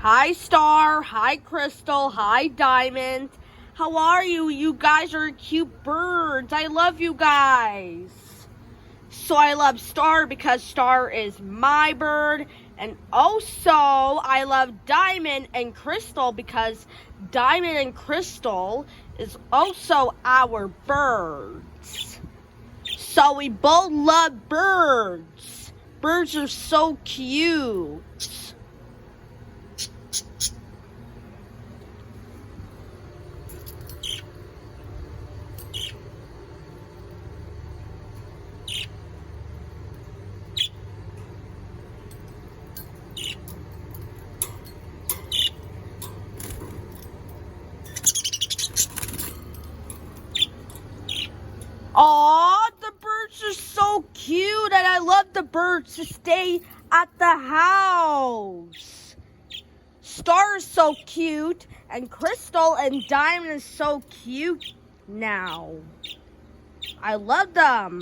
Hi, Star. Hi, Crystal. Hi, Diamond. How are you? You guys are cute birds. I love you guys. So I love Star because Star is my bird. And also, I love Diamond and Crystal because Diamond and Crystal is also our birds. So we both love birds. Birds are so cute. Aw, the birds are so cute, and I love the birds to stay at the house. Star is so cute, and Crystal and Diamond is so cute now. I love them.